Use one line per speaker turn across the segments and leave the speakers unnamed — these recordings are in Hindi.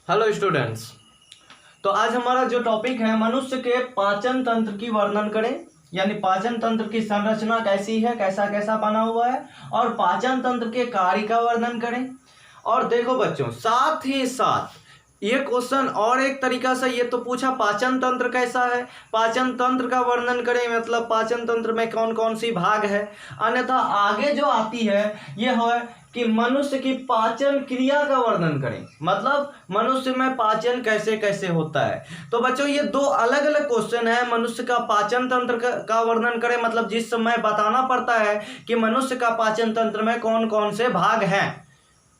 Hello students. तो आज हमारा जो टॉपिक है मनुष्य के पाचन तंत्र की वर्णन करें, यानी पाचन तंत्र की संरचना कैसी है, कैसा कैसा बना हुआ है, और पाचन तंत्र के कार्य का वर्णन करें। और देखो बच्चों, साथ ही साथ ये क्वेश्चन और एक तरीका से ये तो पूछा पाचन तंत्र कैसा है, पाचन तंत्र का वर्णन करें, मतलब पाचन तंत्र में कौन कौन सी भाग है। अन्यथा आगे जो आती है ये है कि मनुष्य की पाचन क्रिया का वर्णन करें, मतलब मनुष्य में पाचन कैसे कैसे होता है। तो बच्चों ये दो अलग अलग क्वेश्चन है। मनुष्य का पाचन तंत्र का वर्णन करें, मतलब जिस समय बताना पड़ता है कि मनुष्य का पाचन तंत्र में कौन कौन से भाग हैं।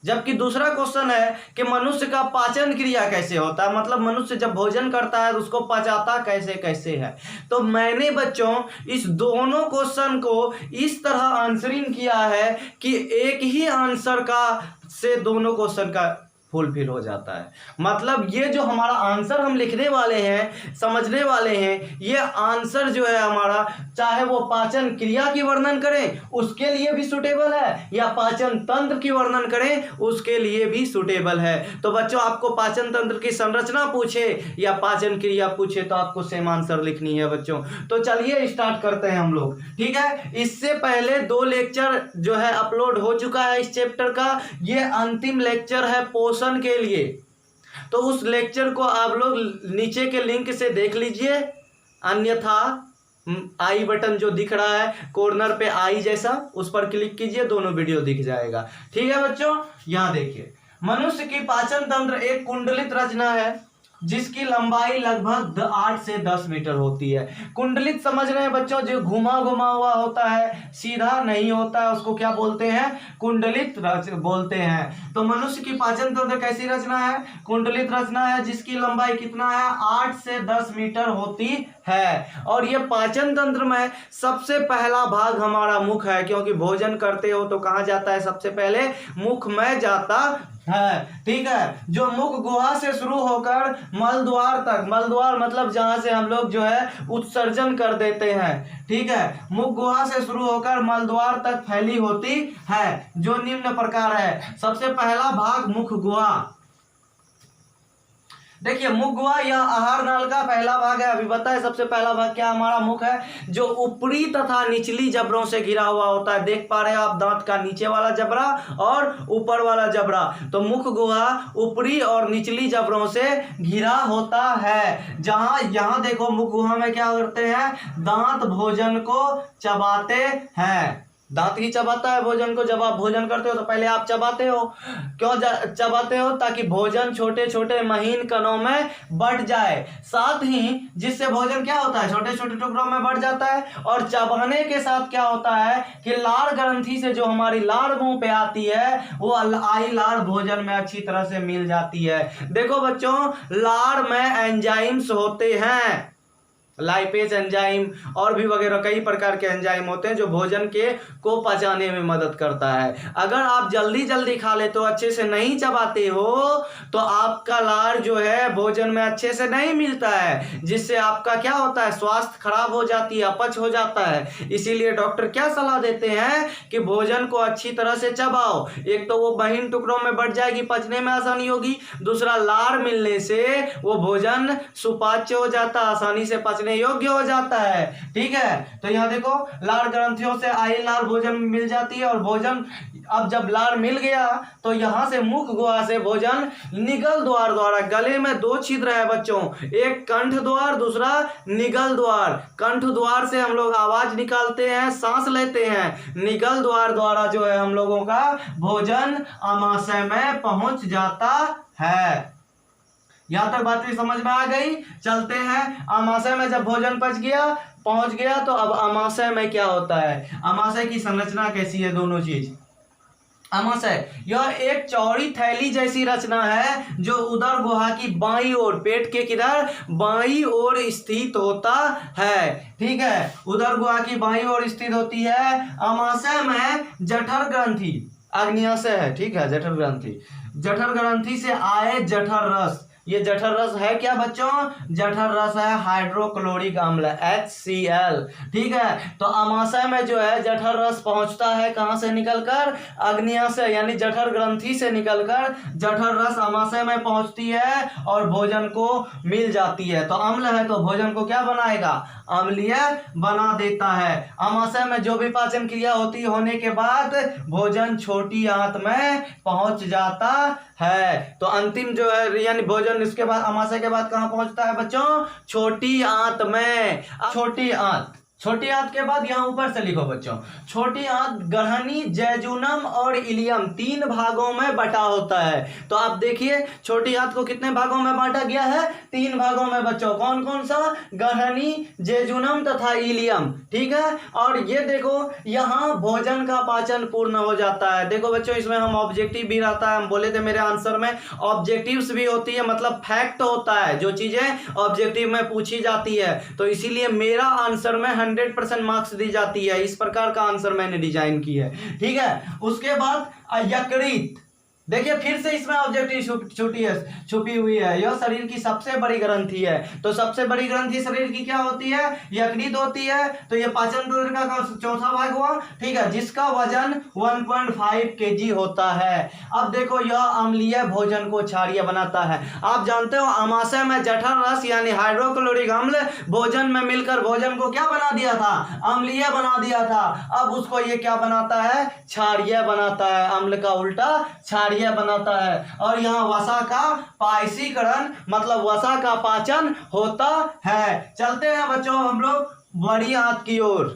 जबकि दूसरा क्वेश्चन है कि मनुष्य का पाचन क्रिया कैसे होता है, मतलब मनुष्य जब भोजन करता है तो उसको पचाता कैसे कैसे है। तो मैंने बच्चों इस दोनों क्वेश्चन को इस तरह आंसरिंग किया है कि एक ही आंसर का से दोनों क्वेश्चन का फुलफिल हो जाता है। मतलब ये जो हमारा आंसर हम लिखने वाले हैं, समझने वाले हैं, ये आंसर जो है हमारा, चाहे वो पाचन क्रिया की वर्णन करें उसके लिए भी सुटेबल है, या पाचन तंत्र की वर्णन करें उसके लिए भी सुटेबल है। तो बच्चों आपको पाचन तंत्र की संरचना पूछे या पाचन क्रिया पूछे तो आपको सेम आंसर लिखनी है बच्चों। तो चलिए स्टार्ट करते हैं हम लोग, ठीक है। इससे पहले 2 लेक्चर जो है अपलोड हो चुका है इस चैप्टर का, ये अंतिम लेक्चर है पोषण के लिए। तो उस लेक्चर को आप लोग नीचे के लिंक से देख लीजिए, अन्यथा आई बटन जो दिख रहा है कॉर्नर पे आई जैसा, उस पर क्लिक कीजिए, दोनों वीडियो दिख जाएगा, ठीक है बच्चों। यहां देखिए, मनुष्य की पाचन तंत्र एक कुंडलित रचना है जिसकी लंबाई लगभग 8 से 10 मीटर होती है। कुंडलित समझ रहे हैं बच्चों, जो घुमा घुमा हुआ होता है, सीधा नहीं होता है, उसको क्या बोलते हैं? कुंडलित बोलते हैं। तो मनुष्य की पाचन तंत्र कैसी रचना है? कुंडलित रचना है जिसकी लंबाई कितना है? 8 से 10 मीटर होती है। और ये पाचन तंत्र में सबसे पहला भाग हमारा मुख है, क्योंकि भोजन करते हो तो कहां जाता है? सबसे पहले मुख में जाता है, ठीक है। जो मुख गुहा से शुरू होकर मल द्वार तक, मल द्वार मतलब जहां से हम लोग जो है उत्सर्जन कर देते हैं, ठीक है, मुख गुहा से शुरू होकर मल द्वार तक फैली होती है, जो निम्न प्रकार है। सबसे पहला भाग मुख गुहा। देखिए, मुख गुहा या आहार नाल का पहला भाग है। अभी बताए सबसे पहला भाग क्या हमारा? मुख है, जो ऊपरी तथा निचली जबड़ों से घिरा हुआ होता है। देख पा रहे हैं आप दांत का नीचे वाला जबड़ा और ऊपर वाला जबड़ा। तो मुख गुहा ऊपरी और निचली जबड़ों से घिरा होता है। जहां यहां देखो, मुख गुहा में क्या करते हैं? दांत भोजन को चबाते हैं। दांत ही चबाता है भोजन को। जब आप भोजन करते हो तो पहले आप चबाते हो। क्यों चबाते हो? ताकि भोजन छोटे छोटे महीन कणों में बढ़ जाए, साथ ही जिससे भोजन क्या होता है? छोटे छोटे टुकड़ों में बढ़ जाता है। और चबाने के साथ क्या होता है कि लार ग्रंथि से जो हमारी लार मुंह पे आती है, वो आई लार भोजन में अच्छी तरह से मिल जाती है। देखो बच्चों, लार में एंजाइम्स होते हैं, लाइपेज एंजाइम और भी वगैरह कई प्रकार के एंजाइम होते हैं जो भोजन के को पचाने में मदद करता है। अगर आप जल्दी जल्दी खा लेते हो, अच्छे से नहीं चबाते हो, तो आपका लार जो है भोजन में अच्छे से नहीं मिलता है, जिससे आपका क्या होता है? स्वास्थ्य खराब हो जाती है, अपच हो जाता है। इसीलिए डॉक्टर क्या सलाह देते हैं कि भोजन को अच्छी तरह से चबाओ। एक तो वो महीन टुकड़ों में बढ़ जाएगी, पचने में आसानी होगी। दूसरा, लार मिलने से वो भोजन सुपाच्य हो जाता है, आसानी से पचने योग्य हो जाता है, ठीक है। तो यहां देखो, लार ग्रंथियों से आई लार भोजन मिल जाती है। और भोजन अब जब लार मिल गया तो यहां से मुख गुहा से भोजन निगल द्वार द्वारा, गले में 2 छिद्र है बच्चों, एक कंठ द्वार, दूसरा निगल द्वार। कंठ द्वार से हम लोग आवाज निकालते हैं, सांस लेते हैं। निगल द्वार द्वारा जो है हम लोगों का भोजन आमाशय में पहुंच जाता है। यहां तक बात भी समझ में आ गई। चलते हैं, आमाशय में जब भोजन पहुंच गया तो अब आमाशय में क्या होता है? आमाशय की संरचना कैसी है? दोनों चीज। आमाशय यह एक चौड़ी थैली जैसी रचना है जो उदर गुहा की बाईं ओर, पेट के किधर? बाईं ओर स्थित होता है, ठीक है। उदर गुहा की बाईं ओर स्थित होती है। आमाशय में जठर ग्रंथि, आग्नेयाशय है, ठीक है, जठर ग्रंथि, जठर ग्रंथि से आए जठर रस, ये जठर रस है क्या बच्चों? जठर रस है हाइड्रोक्लोरिक अम्ल HCl। ठीक है, तो आमाशय में जो है जठर रस पहुंचता है कहां से निकलकर? अग्न्याशय से, यानी जठर ग्रंथि से निकलकर जठर रस आमाशय में पहुंचती है और भोजन को मिल जाती है। तो अम्ल है तो भोजन को क्या बनाएगा? अम्लीय बना देता है। आमाशय में जो भी पाचन क्रिया होने के बाद भोजन छोटी आंत में पहुंच जाता है। तो अंतिम जो है यानी भोजन इसके बाद आमाशय के बाद कहां पहुंचता है बच्चों? छोटी आंत में। छोटी आंत के बाद यहां ऊपर से लिखो बच्चों, छोटी आंत गहनी, जैजुनम और इलियम 3 भागों में बटा होता है। तो आप देखिए छोटी आंत को कितने भागों में बांटा गया है? 3 भागों में बच्चों। कौन कौन सा? गहनी, जैजुनम तथा इलियम। ठीक है, और ये देखो यहां भोजन का पाचन पूर्ण हो जाता है। देखो बच्चों इसमें हम ऑब्जेक्टिव भी रहता है, हम बोले थे मेरे आंसर में ऑब्जेक्टिव्स भी होती है, मतलब फैक्ट होता है, जो चीजें ऑब्जेक्टिव में पूछी जाती है। तो इसीलिए मेरा आंसर में 100% मार्क्स दी जाती है। इस प्रकार का आंसर मैंने डिजाइन की है। ठीक है, उसके बाद यकृत। देखिए फिर से इसमें ऑब्जेक्टिव छुपी हुई है। यह शरीर की सबसे बड़ी ग्रंथि है। तो सबसे बड़ी ग्रंथि शरीर की क्या होती है? यकृत होती है। तो यह पाचन तंत्र का चौथा भाग हुआ। ठीक है, जिसका वजन 1.5 kg होता है। अब देखो यह अम्लीय भोजन को क्षारीय बनाता है। आप जानते हो आमाशय में जठर रस यानी हाइड्रोक्लोरिक अम्ल भोजन में मिलकर भोजन को क्या बना दिया था? अम्लीय बना दिया था। अब उसको ये क्या बनाता है? क्षारीय बनाता है। अम्ल का उल्टा क्षारीय बनाता है। और यहाँ वसा का पायसीकरण मतलब वसा का पाचन होता है। चलते हैं बच्चों हम लोग बड़ी आंत की ओर।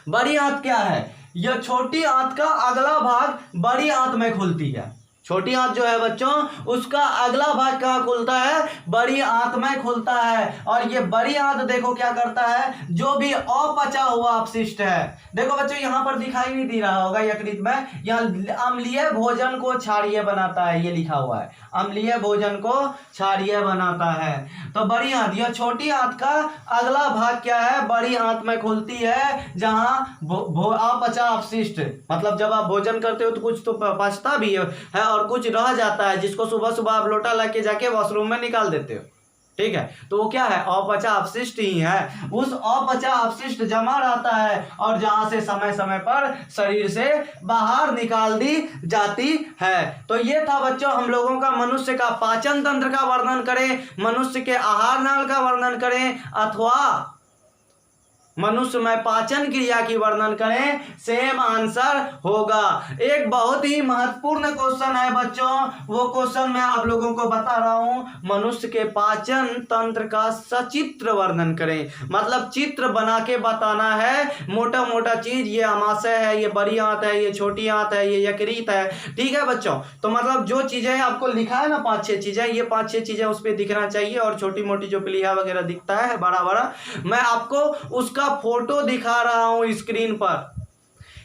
बड़ी आंत क्या है? यह छोटी आंत का अगला भाग बड़ी आंत में खुलती है। छोटी आंत जो है बच्चों उसका अगला भाग कहाँ खुलता है? बड़ी आंत में खुलता है। और ये बड़ी आंत देखो क्या करता है? जो भी अपचा हुआ अपशिष्ट है, देखो बच्चों यहां पर दिखाई नहीं दे रहा होगा यकृत में, यहाँ अम्लीय भोजन को क्षारीय बनाता है, ये लिखा हुआ है अम्लीय भोजन को क्षारीय बनाता है। तो बड़ी आंत, यह छोटी आंत का अगला भाग क्या है? बड़ी आंत में खुलती है, जहां अपचा अपशिष्ट मतलब जब आप भोजन करते हो तो कुछ तो पचता भी है और कुछ रह जाता है, जिसको सुबह सुबह आप लोटा लेके जाके वॉशरूम में निकाल देते हो। ठीक है, तो वो क्या है? अपचा अपशिष्ट ही है। उस अपचा अपशिष्ट जमा रहता है और जहां से समय समय पर शरीर से बाहर निकाल दी जाती है। तो ये था बच्चों हम लोगों का मनुष्य का पाचन तंत्र का वर्णन करें, मनुष्य के आहार नाल का वर्णन करें अथवा मनुष्य में पाचन क्रिया की वर्णन करें, सेम आंसर होगा। एक बहुत ही महत्वपूर्ण क्वेश्चन है बच्चों, वो क्वेश्चन मैं आप लोगों को बता रहा हूं। मनुष्य के पाचन तंत्र का सचित्र वर्णन करें, मतलब चित्र बना के बताना है। मोटा मोटा चीज, ये आमाशय है, ये बड़ी आंत है, ये छोटी आंत है, ये यकृत है। ठीक है बच्चों, तो मतलब जो चीजें आपको लिखा है ना 5-6 चीजें, ये 5-6 चीजें उस पर दिखना चाहिए। और छोटी मोटी जो प्लीहा वगैरह दिखता है बड़ा बड़ा, मैं आपको उसका फोटो दिखा रहा हूं स्क्रीन पर।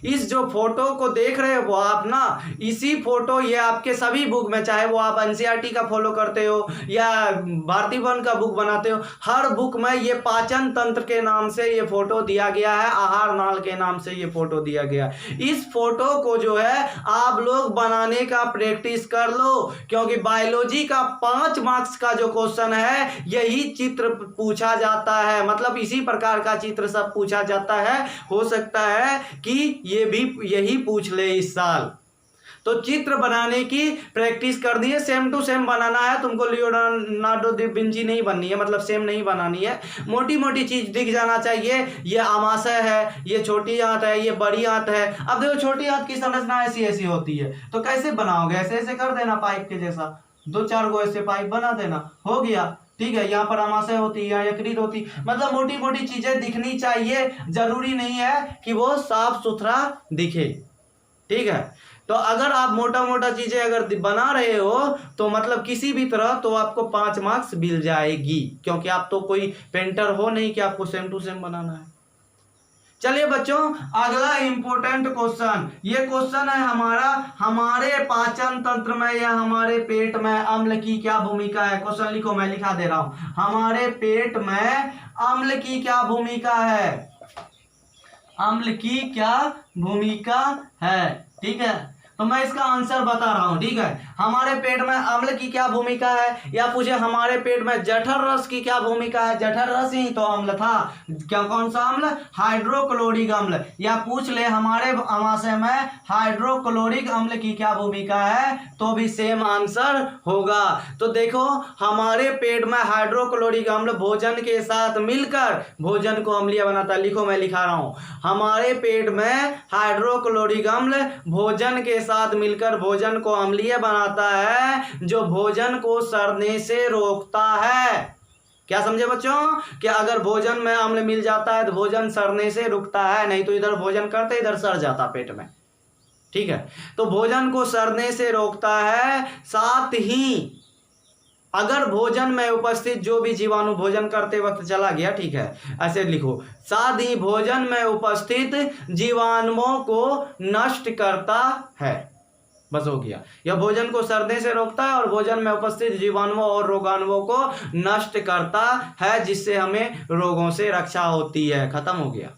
इस जो फोटो को देख रहे हो आप ना, इसी फोटो ये आपके सभी बुक में, चाहे वो आप एनसीईआरटी का फॉलो करते हो या भारती वन का बुक बनाते हो, हर बुक में ये पाचन तंत्र के नाम से ये फोटो दिया गया है, आहार नाल के नाम से ये फोटो दिया गया। इस फोटो को जो है आप लोग बनाने का प्रैक्टिस कर लो, क्योंकि बायोलॉजी का 5 मार्क्स का जो क्वेश्चन है यही चित्र पूछा जाता है, मतलब इसी प्रकार का चित्र सब पूछा जाता है। हो सकता है कि ये भी यही पूछ ले इस साल। तो चित्र बनाने की प्रैक्टिस कर दी है, सेम टू सेम बनाना है तुमको। लियोनार्डो दा विंची नहीं बननी है, मतलब सेम नहीं बनानी है। मोटी मोटी चीज दिख जाना चाहिए। ये आमाशय है, ये छोटी आंत है, ये बड़ी आंत है। अब देखो छोटी आंत की संरचना ऐसी ऐसी होती है, तो कैसे बनाओगे? ऐसे ऐसे कर देना पाइप के जैसा, 2-4 गो ऐसे पाइप बना देना, हो गया। ठीक है, यहाँ पर आमाशय होती है, यकृत होती, मतलब मोटी मोटी चीजें दिखनी चाहिए। जरूरी नहीं है कि वो साफ सुथरा दिखे। ठीक है, तो अगर आप मोटा मोटा चीजें अगर बना रहे हो तो मतलब किसी भी तरह तो आपको 5 मार्क्स मिल जाएगी, क्योंकि आप तो कोई पेंटर हो नहीं कि आपको सेम टू सेम बनाना है। चलिए बच्चों, अगला इंपॉर्टेंट क्वेश्चन, ये क्वेश्चन है हमारा, हमारे पाचन तंत्र में या हमारे पेट में अम्ल की क्या भूमिका है? क्वेश्चन लिखो, मैं लिखा दे रहा हूं। हमारे पेट में अम्ल की क्या भूमिका है? अम्ल की क्या भूमिका है? ठीक है, तो मैं इसका आंसर बता रहा हूं। ठीक है, हमारे पेट में अम्ल की क्या भूमिका है, या पूछे हमारे पेट में जठर रस की क्या भूमिका है, जठर रस ही तो अम्ल था, क्या कौन सा अम्ल, हाइड्रोक्लोरिक अम्ल। या पूछ ले हमारे आमाशय में हाइड्रोक्लोरिक अम्ल की क्या भूमिका है, तो भी सेम आंसर होगा। तो देखो हमारे पेट में हाइड्रोक्लोरिक अम्ल भोजन के साथ मिलकर भोजन को अम्लीय बनाता है। लिखो मैं लिखा रहा हूं, हमारे पेट में हाइड्रोक्लोरिक अम्ल भोजन के साथ मिलकर भोजन को अम्लीय बनाता है, जो भोजन को सड़ने से रोकता है। क्या समझे बच्चों, कि अगर भोजन में अम्ल मिल जाता है तो भोजन सड़ने से रुकता है, नहीं तो इधर भोजन करते इधर सड़ जाता पेट में। ठीक है, तो भोजन को सड़ने से रोकता है। साथ ही अगर भोजन में उपस्थित जो भी जीवाणु भोजन करते वक्त चला गया, ठीक है, ऐसे लिखो, साथ ही भोजन में उपस्थित जीवाणुओं को नष्ट करता है। बस हो गया, यह भोजन को सड़ने से रोकता है और भोजन में उपस्थित जीवाणुओं और रोगाणुओं को नष्ट करता है, जिससे हमें रोगों से रक्षा होती है। खत्म हो गया।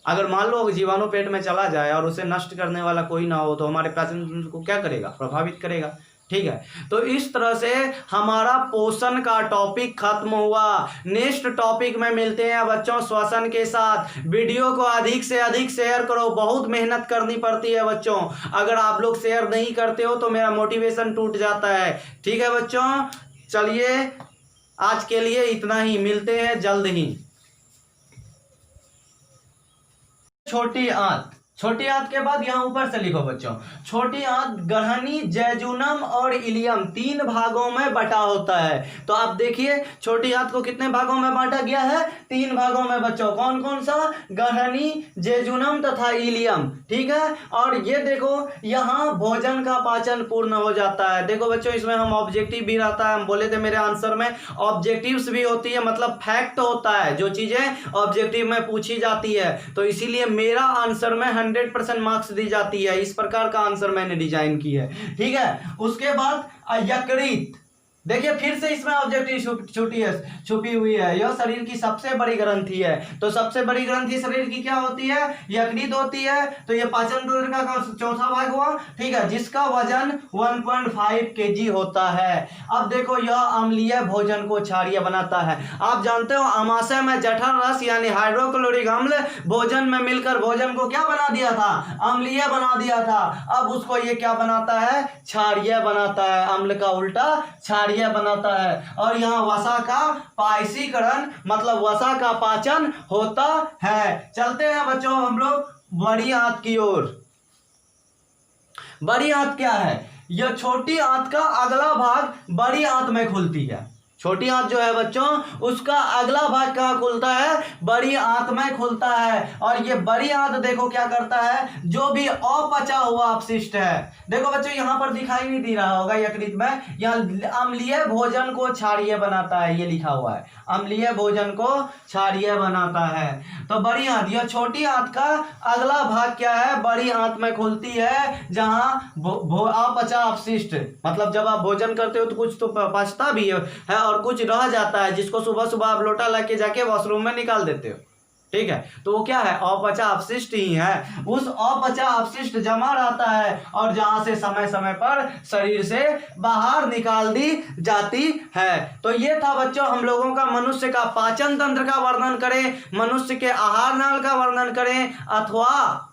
अगर मान लो जीवाणु पेट में चला जाए और उसे नष्ट करने वाला कोई ना हो तो हमारे पाचन तंत्र को क्या करेगा, प्रभावित करेगा। ठीक है, तो इस तरह से हमारा पोषण का टॉपिक खत्म हुआ। नेक्स्ट टॉपिक में मिलते हैं बच्चों श्वसन के साथ। वीडियो को अधिक से अधिक शेयर करो, बहुत मेहनत करनी पड़ती है बच्चों, अगर आप लोग शेयर नहीं करते हो तो मेरा मोटिवेशन टूट जाता है। ठीक है बच्चों, चलिए आज के लिए इतना ही, मिलते हैं जल्द ही। छोटी आंत, छोटी आंत के बाद यहां ऊपर से लिखो बच्चों, छोटी आंत गहनी, जैजुनम और इलियम 3 भागों में बटा होता है। तो आप देखिए छोटी आंत को कितने भागों में बांटा गया है, 3 भागों में बच्चों। कौन कौन सा, गहनी, जैजुनम तथा इलियम। ठीक है, और ये देखो यहां भोजन का पाचन पूर्ण हो जाता है। देखो बच्चों इसमें हम ऑब्जेक्टिव भी रहता है, हम बोले थे मेरे आंसर में ऑब्जेक्टिव्स भी होती है, मतलब फैक्ट होता है, जो चीजें ऑब्जेक्टिव में पूछी जाती है, तो इसीलिए मेरा आंसर में 100% मार्क्स दी जाती है। इस प्रकार का आंसर मैंने डिजाइन की है। ठीक है, उसके बाद यकृत, देखिए फिर से इसमें ऑब्जेक्टिव छुपी हुई है। यह शरीर की सबसे बड़ी ग्रंथि है, तो सबसे बड़ी ग्रंथि शरीर की क्या होती है, यकृत होती है। तो यह पाचन तंत्र का चौथा भाग हुआ। ठीक है, जिसका वजन 1.5 kg होता है। अब देखो यह अम्लीय भोजन को क्षारीय बनाता है। आप जानते हो आमाशय में जठर रस यानी हाइड्रोक्लोरिक अम्ल भोजन में मिलकर भोजन को क्या बना दिया था, अम्लीय बना दिया था। अब उसको ये क्या बनाता है, क्षारीय बनाता है। अम्ल का उल्टा क्षारीय बनाता है। और यहाँ वसा का पायसीकरण मतलब वसा का पाचन होता है। चलते हैं बच्चों हम लोग बड़ी आंत की ओर। बड़ी आंत क्या है, यह छोटी आंत का अगला भाग बड़ी आंत में खुलती है। छोटी आंत जो है बच्चों उसका अगला भाग कहाँ खुलता है, बड़ी आंत में खुलता है। और ये बड़ी आंत देखो क्या करता है, जो भी अपचा हुआ अपशिष्ट है, देखो बच्चों यहां पर दिखाई नहीं दे रहा होगा यकृत में, यहां अम्लीय भोजन को क्षारीय बनाता है, ये लिखा हुआ है, अम्लीय भोजन को क्षारीय बनाता है। तो बड़ी आंत, यह छोटी आंत का अगला भाग क्या है, बड़ी आंत में खुलती है, जहां अपचा अपशिष्ट मतलब जब आप भोजन करते हो तो कुछ तो पचता भी है और कुछ रह जाता है, जिसको सुबह सुबह आप लोटा लेके जाके वॉशरूम में निकाल देते हो। ठीक है, तो वो क्या है, अपचा अपशिष्ट ही है। उस अपचा अपशिष्ट जमा रहता है और जहां से समय समय पर शरीर से बाहर निकाल दी जाती है। तो ये था बच्चों हम लोगों का मनुष्य का पाचन तंत्र का वर्णन करें, मनुष्य के आहार नाल का वर्णन करें, अथवा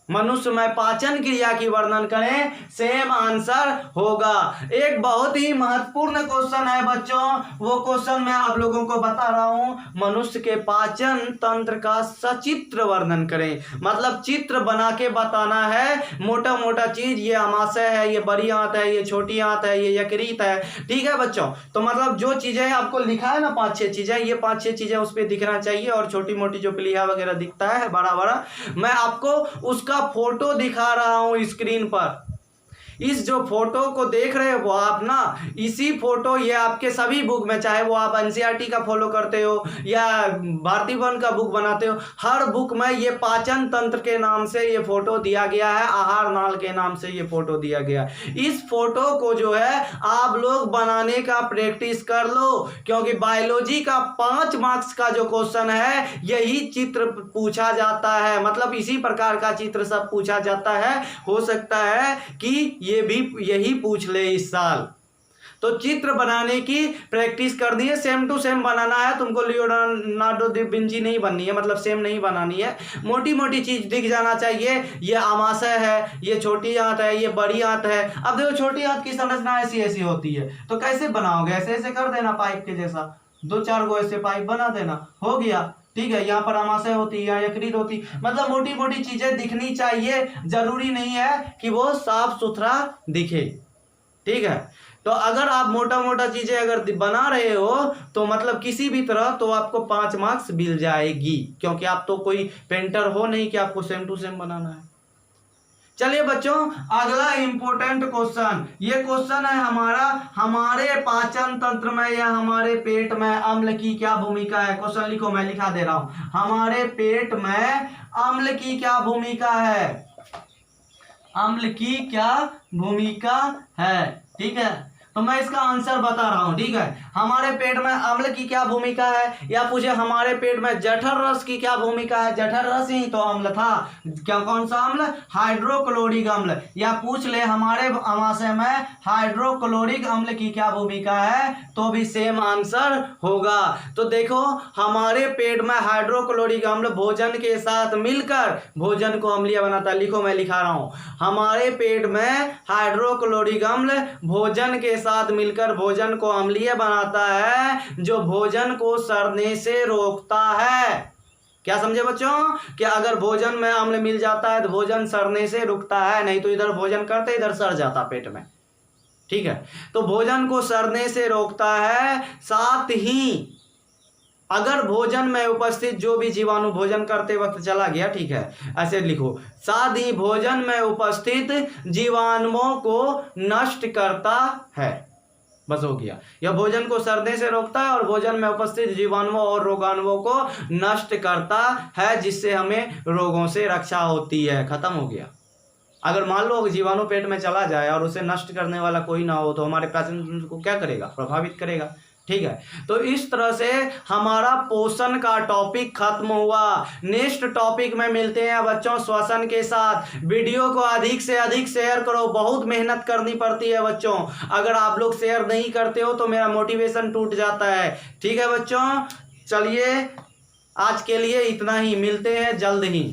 मनुष्य में पाचन क्रिया की वर्णन करें, सेम आंसर होगा। एक बहुत ही महत्वपूर्ण क्वेश्चन है बच्चों, वो क्वेश्चन मैं आप लोगों को बता रहा हूं, मनुष्य के पाचन तंत्र का सचित्र वर्णन करें, मतलब चित्र बना के बताना है। मोटा मोटा चीज, ये आमाशय है, ये बड़ी आंत है, ये छोटी आंत है, ये यकृत है। ठीक है बच्चों, तो मतलब जो चीजें आपको लिखा है ना 5-6 चीजें, ये 5-6 चीजें उस पर दिखना चाहिए। और छोटी मोटी जो प्लीहा वगैरह दिखता है बड़ा बड़ा, मैं आपको उसका फोटो दिखा रहा हूं स्क्रीन पर। इस जो फोटो को देख रहे हो आप ना, इसी फोटो ये आपके सभी बुक में, चाहे वो आप एनसीईआरटी का फॉलो करते हो या भारतीय वन का बुक बनाते हो, हर बुक में ये पाचन तंत्र के नाम से ये फोटो दिया गया है, आहार नाल के नाम से ये फोटो दिया गया है। इस फोटो को जो है आप लोग बनाने का प्रैक्टिस कर लो, क्योंकि बायोलॉजी का 5 मार्क्स का जो क्वेश्चन है यही चित्र पूछा जाता है, मतलब इसी प्रकार का चित्र सब पूछा जाता है। हो सकता है कि ये भी यही पूछ ले इस साल। तो चित्र बनाने की प्रैक्टिस कर दी है, सेम टू सेम बनाना है तुमको, लियोनार्डो दा विंची नहीं बननी है, मतलब सेम नहीं बनानी है, मोटी मोटी चीज दिख जाना चाहिए। ये आमाशय है, ये छोटी आंत है, ये बड़ी आंत है। अब देखो छोटी आंत की संरचना ऐसी ऐसी होती है, तो कैसे बनाओगे, ऐसे ऐसे कर देना पाइप के जैसा, 2-4 गो ऐसे पाइप बना देना, हो गया। ठीक है, यहाँ पर आमाशय होती है, यहाँ यकृत होती, मतलब मोटी मोटी चीजें दिखनी चाहिए, जरूरी नहीं है कि वो साफ सुथरा दिखे। ठीक है, तो अगर आप मोटा मोटा चीजें अगर बना रहे हो तो मतलब किसी भी तरह तो आपको 5 मार्क्स मिल जाएगी, क्योंकि आप तो कोई पेंटर हो नहीं कि आपको सेम टू सेम बनाना है। चलिए बच्चों, अगला इंपॉर्टेंट क्वेश्चन, ये क्वेश्चन है हमारा, हमारे पाचन तंत्र में या हमारे पेट में अम्ल की क्या भूमिका है। क्वेश्चन लिखो, मैं लिखा दे रहा हूं, हमारे पेट में अम्ल की क्या भूमिका है, अम्ल की क्या भूमिका है। ठीक है, तो मैं इसका आंसर बता रहा हूं। ठीक है, हमारे पेट में अम्ल की क्या भूमिका है, या पूछे हमारे पेट में जठर रस की क्या भूमिका है। जठर रस ही तो अम्ल था, क्या कौन सा अम्ल, हाइड्रोक्लोरिक अम्ल। या पूछ ले हमारे आमाशय में हाइड्रोक्लोरिक अम्ल की क्या भूमिका है, तो भी सेम आंसर होगा। तो देखो, हमारे पेट में हाइड्रोक्लोरिक अम्ल भोजन के साथ मिलकर भोजन को अम्लीय बनाता है। लिखो, मैं लिखा रहा हूं, हमारे पेट में हाइड्रोक्लोरिक अम्ल भोजन के साथ मिलकर भोजन को अम्लीय बनाता है, जो भोजन को सड़ने से रोकता है। क्या समझे बच्चों, कि अगर भोजन में अम्ल मिल जाता है तो भोजन सड़ने से रुकता है, नहीं तो इधर भोजन करते इधर सड़ जाता पेट में। ठीक है, तो भोजन को सड़ने से रोकता है, साथ ही अगर भोजन में उपस्थित जो भी जीवाणु भोजन करते वक्त चला गया, ठीक है, ऐसे लिखो, साथ ही भोजन में उपस्थित जीवाणुओं को नष्ट करता है। बस हो गया, यह भोजन को सड़ने से रोकता है और भोजन में उपस्थित जीवाणुओं और रोगाणुओं को नष्ट करता है, जिससे हमें रोगों से रक्षा होती है। खत्म हो गया। अगर मान लो जीवाणु पेट में चला जाए और उसे नष्ट करने वाला कोई ना हो तो हमारे पाचन तंत्र को क्या करेगा, प्रभावित करेगा। ठीक है, तो इस तरह से हमारा पोषण का टॉपिक खत्म हुआ। नेक्स्ट टॉपिक में मिलते हैं बच्चों श्वसन के साथ। वीडियो को अधिक से अधिक शेयर करो, बहुत मेहनत करनी पड़ती है बच्चों, अगर आप लोग शेयर नहीं करते हो तो मेरा मोटिवेशन टूट जाता है। ठीक है बच्चों, चलिए आज के लिए इतना ही, मिलते हैं जल्द ही।